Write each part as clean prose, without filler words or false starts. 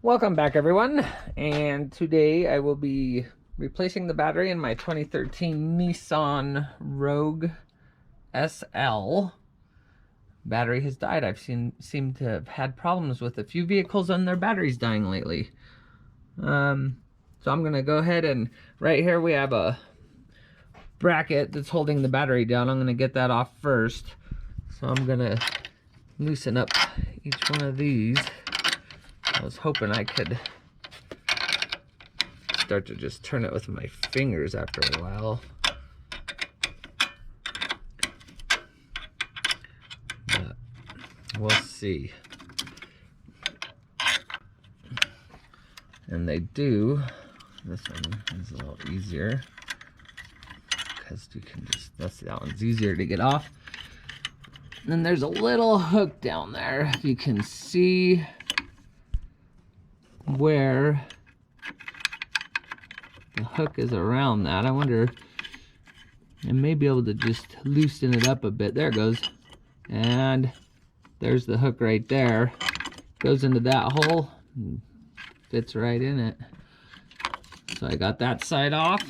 Welcome back, everyone, and today I will be replacing the battery in my 2013 Nissan Rogue SL. Battery has died. I've seemed to have had problems with a few vehicles and their batteries dying lately. So I'm gonna go ahead and right here we have a bracket that's holding the battery down. I'm gonna get that off first. So I'm gonna loosen up each one of these. I was hoping I could start to just turn it with my fingers after a while. But we'll see. And they do. This one is a little easier because you can just, that one's easier to get off. And then there's a little hook down there. If you can see where the hook is around that. I wonder, I may be able to just loosen it up a bit. There it goes. And there's the hook right there. Goes into that hole and fits right in it. So I got that side off.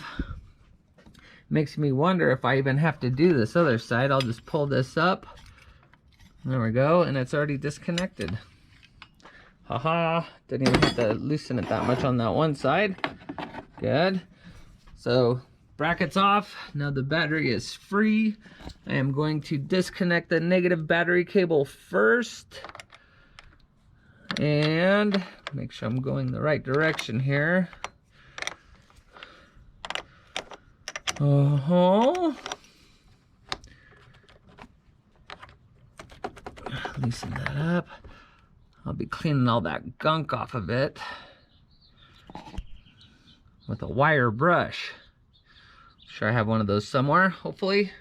Makes me wonder if I even have to do this other side. I'll just pull this up. There we go, and it's already disconnected. Haha, didn't even have to loosen it that much on that one side. Good. So, bracket's off. Now the battery is free. I am going to disconnect the negative battery cable first. And make sure I'm going the right direction here. Loosen that up. I'll be cleaning all that gunk off of it with a wire brush. Sure, I have one of those somewhere, hopefully.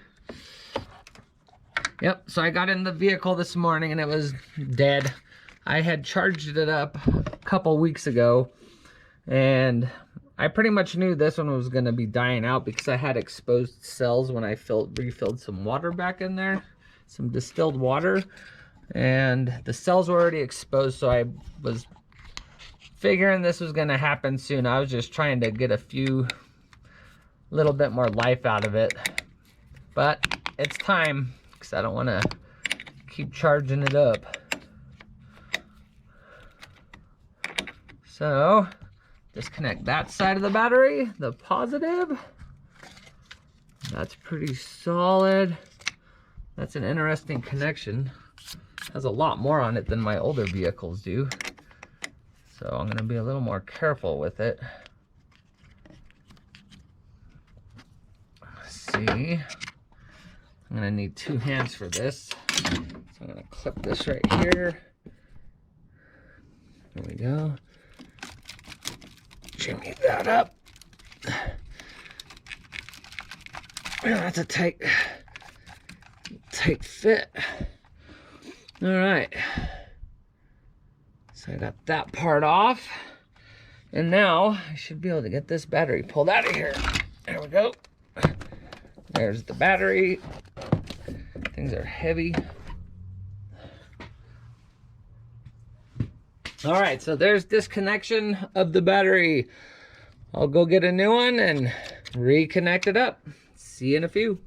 Yep, so I got in the vehicle this morning and it was dead. I had charged it up a couple weeks ago and I pretty much knew this one was going to be dying out because I had exposed cells when I refilled some water back in there, some distilled water. And the cells were already exposed, so I was figuring this was gonna happen soon. I was just trying to get a little bit more life out of it. But it's time, because I don't wanna keep charging it up. So, disconnect that side of the battery, the positive. That's pretty solid. That's an interesting connection. Has a lot more on it than my older vehicles do. So I'm gonna be a little more careful with it. Let's see. I'm gonna need two hands for this. So I'm gonna clip this right here. There we go. Jimmy that up. Yeah, that's a tight fit. All right, so I got that part off, and now I should be able to get this battery pulled out of here. There we go. There's the battery. Things are heavy. All right, so there's disconnection of the battery. I'll go get a new one and reconnect it up. See you in a few.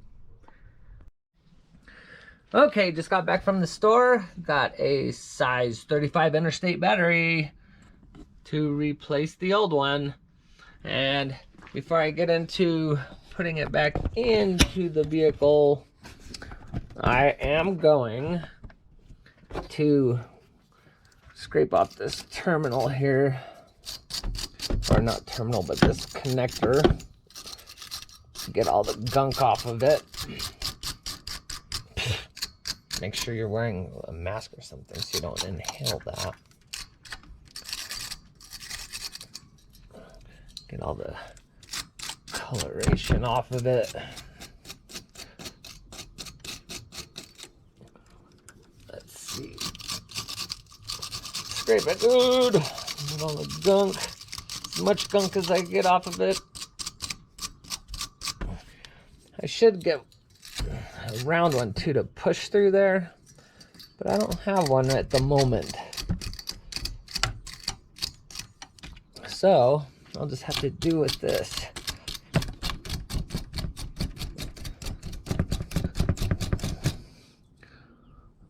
Okay, just got back from the store. Got a size 35 interstate battery to replace the old one. And before I get into putting it back into the vehicle, I am going to scrape off this terminal here. Or not terminal, but this connector to get all the gunk off of it. Make sure you're wearing a mask or something so you don't inhale that. Get all the coloration off of it. Let's see. Scrape it good. Get all the gunk. As much gunk as I get off of it. I should get a round one too to push through there, but I don't have one at the moment. So I'll just have to do with this.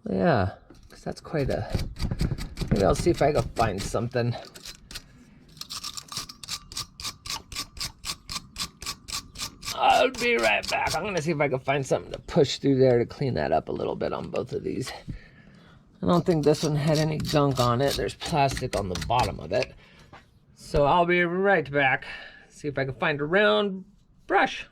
Yeah, because that's quite a... Maybe I'll see if I can find something. I'll be right back. I'm going to see if I can find something to push through there to clean that up a little bit on both of these. I don't think this one had any gunk on it. There's plastic on the bottom of it. So I'll be right back. See if I can find a round brush.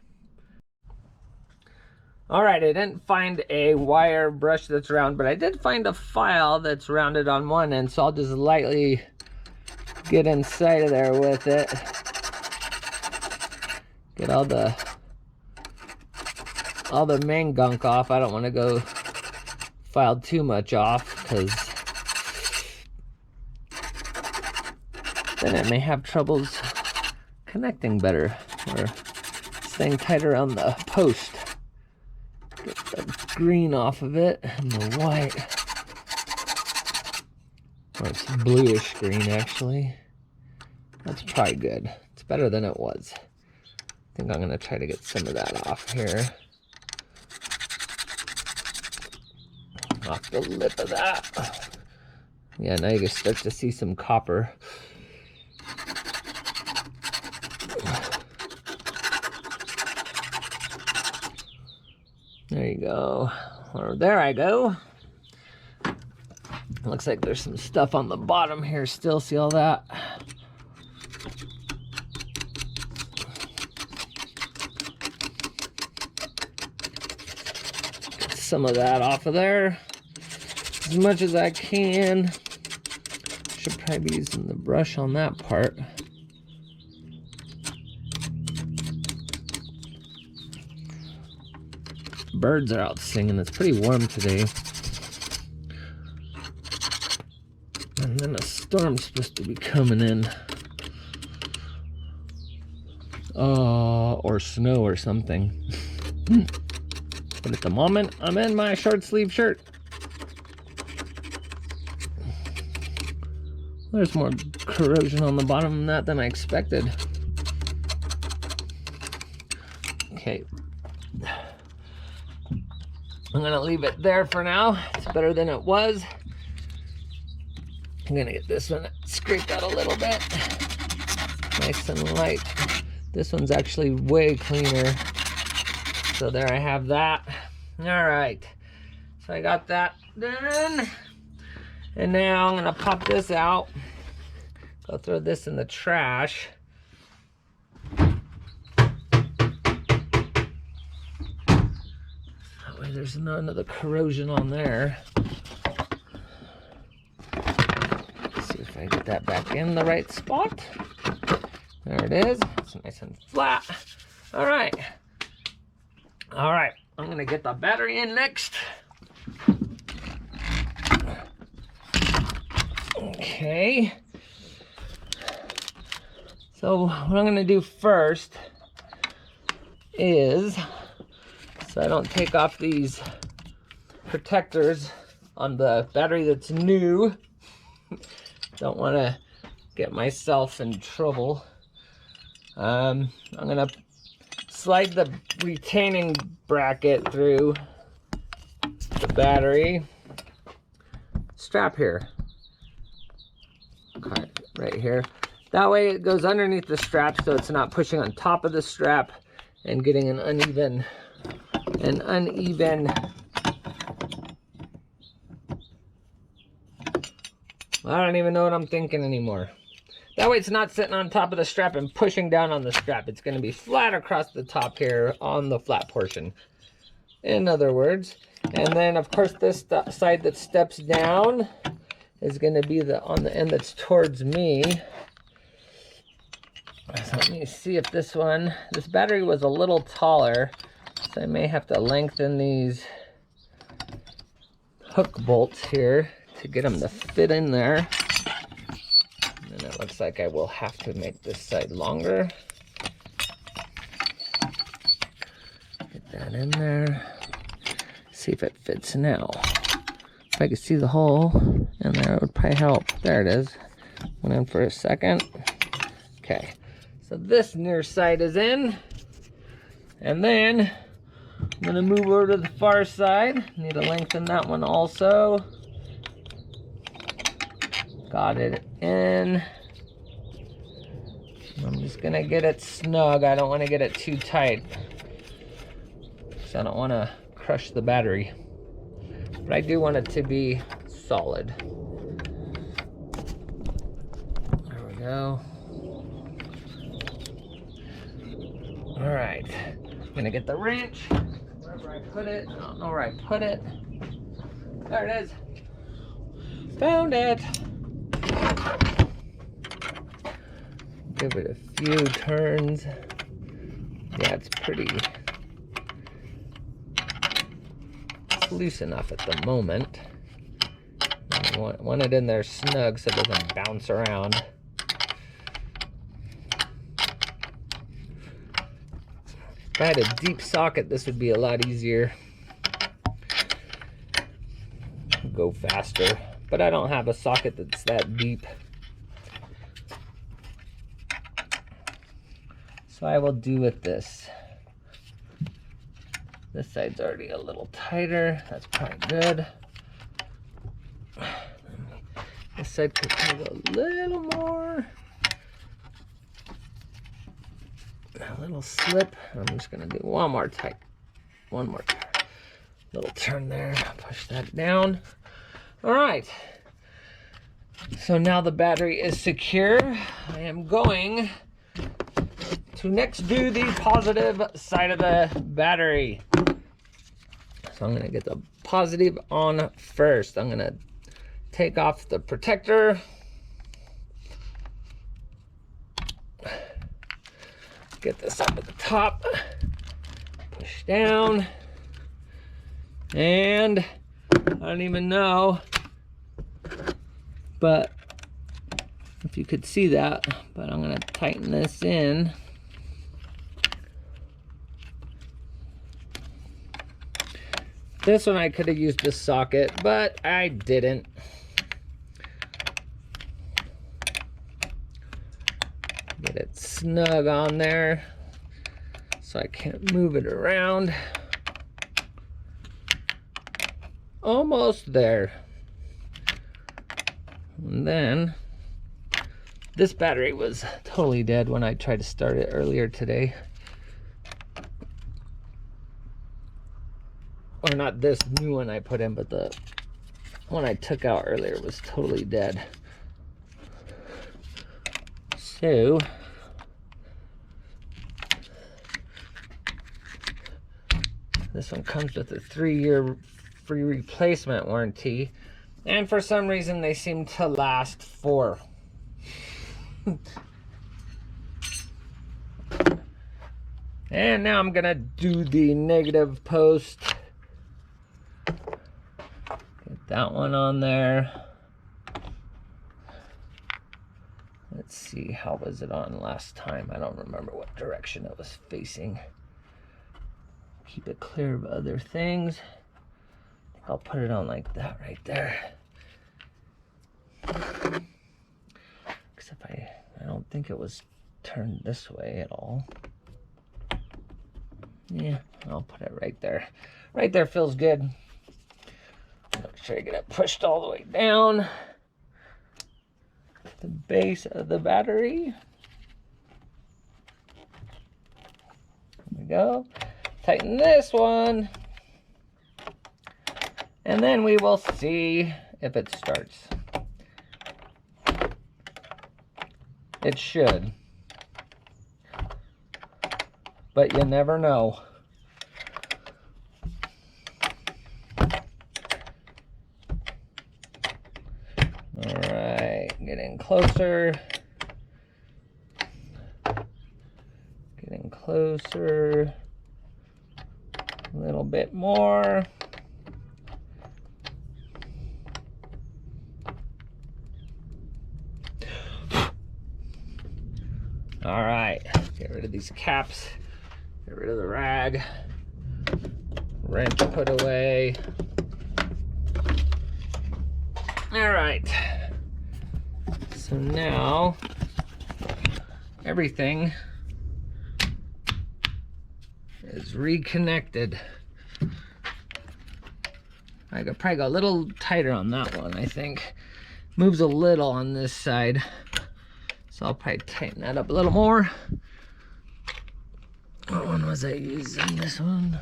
All right, I didn't find a wire brush that's round, but I did find a file that's rounded on one end, so I'll just lightly get inside of there with it. Get all the main gunk off. I don't want to go file too much off, because then it may have troubles connecting better or staying tight around the post. Get the green off of it and the white. Oh, it's bluish green actually. That's probably good. It's better than it was. I think I'm going to try to get some of that off here. Off the lip of that. Yeah, now you can start to see some copper. There you go. Or there I go. Looks like there's some stuff on the bottom here still. See all that? Get some of that off of there. As much as I can. Should probably be using the brush on that part. Birds are out singing. It's pretty warm today. And then a storm's supposed to be coming in. Or snow or something. But at the moment, I'm in my short sleeve shirt. There's more corrosion on the bottom of that than I expected. Okay. I'm gonna leave it there for now. It's better than it was. I'm gonna get this one scraped out a little bit. Nice and light. This one's actually way cleaner. So there I have that. All right. So I got that done. And now I'm gonna pop this out. Go throw this in the trash. There's none of the corrosion on there. Let's see if I get that back in the right spot. There it is. It's nice and flat. All right. All right. I'm going to get the battery in next. Okay. So what I'm going to do first is, so I don't take off these protectors on the battery that's new. Don't want to get myself in trouble. I'm going to slide the retaining bracket through the battery strap here. Okay, right here. That way it goes underneath the strap so it's not pushing on top of the strap and getting an uneven I don't even know what I'm thinking anymore. That way it's not sitting on top of the strap and pushing down on the strap. It's going to be flat across the top here on the flat portion, in other words. And then of course this side that steps down is going to be on the end that's towards me. So let me see if this battery was a little taller, so I may have to lengthen these hook bolts here to get them to fit in there. And it looks like I will have to make this side longer. Get that in there. See if it fits now. If I could see the hole in there, it would probably help. There it is. Went in for a second. Okay, so this near side is in. And then I'm gonna move over to the far side. Need to lengthen that one also. Got it in. I'm just gonna get it snug. I don't wanna get it too tight, because I don't wanna crush the battery. But I do want it to be solid. There we go. All right, I'm gonna get the wrench. Wherever I put it, I don't know where I put it. There it is. Found it. Give it a few turns. Yeah, it's pretty. It's loose enough at the moment. I want it in there snug so it doesn't bounce around. If I had a deep socket, this would be a lot easier. Go faster, but I don't have a socket that's that deep. So I will do with this. This side's already a little tighter. That's probably good. This side could have a little more. A little slip. I'm just gonna do one more little turn there. Push that down. All right. So now the battery is secure. I am going to next do the positive side of the battery. So I'm gonna get the positive on first. I'm gonna take off the protector. Get this up at the top, push down, and I don't even know, but if you could see that, but I'm gonna tighten this in. This one I could have used a socket, but I didn't. Get it snug on there so I can't move it around. Almost there. And then this battery was totally dead when I tried to start it earlier today. Or not this new one I put in, but the one I took out earlier was totally dead. So this one comes with a 3-year free replacement warranty, and for some reason they seem to last 4. And now I'm gonna do the negative post. Get that one on there. Let's see, how was it on last time? I don't remember what direction it was facing. Keep it clear of other things. I'll put it on like that right there. Because if I don't think it was turned this way at all. Yeah, I'll put it right there. Right there feels good. Make sure I get it pushed all the way down. The base of the battery. There we go. Tighten this one. And then we will see if it starts. It should. But you never know. Alright, getting closer. Getting closer. A little bit more. All right, get rid of these caps, get rid of the rag, wrench put away. All right, so now everything is reconnected. I could probably go a little tighter on that one, I think. Moves a little on this side. So I'll probably tighten that up a little more. What one was I using? This one?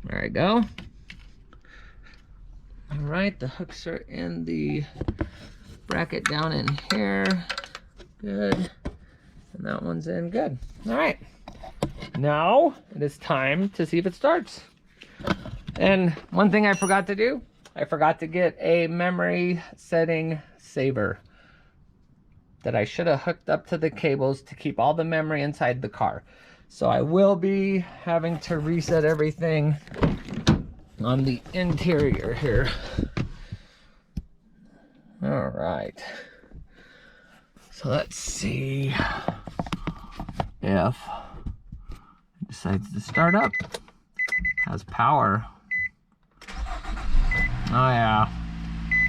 There we go. All right, the hooks are in the bracket down in here. Good. And that one's in good. All right. Now it is time to see if it starts. And one thing I forgot to do, I forgot to get a memory setting saver that I should have hooked up to the cables to keep all the memory inside the car. So I will be having to reset everything on the interior here. All right. So let's see if it decides to start up. Has power. Oh yeah,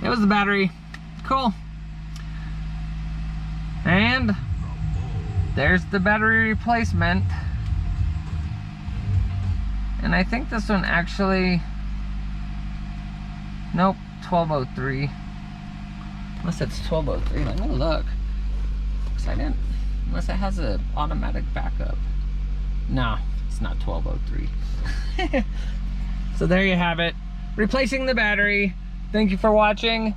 it was the battery. Cool. And there's the battery replacement. And I think this one actually, nope, 1203. Unless it's 1203, let me look. Because I didn't, unless it has an automatic backup. No, it's not 1203. So there you have it. Replacing the battery. Thank you for watching.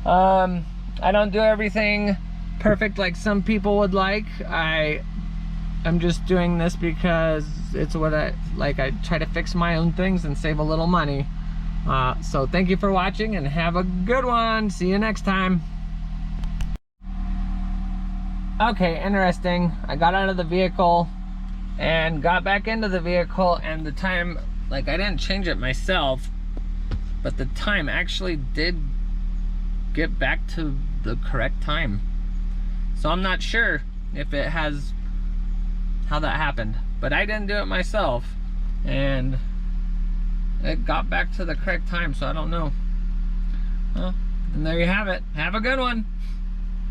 I don't do everything perfect like some people would like. I'm just doing this because it's what I like. I try to fix my own things and save a little money. So thank you for watching and have a good one. See you next time. Okay, interesting. I got out of the vehicle and got back into the vehicle, and the time, like, I didn't change it myself, but the time actually did get back to the correct time. So I'm not sure if it has, how that happened, but I didn't do it myself, and it got back to the correct time, so I don't know. Well, and there you have it. Have a good one.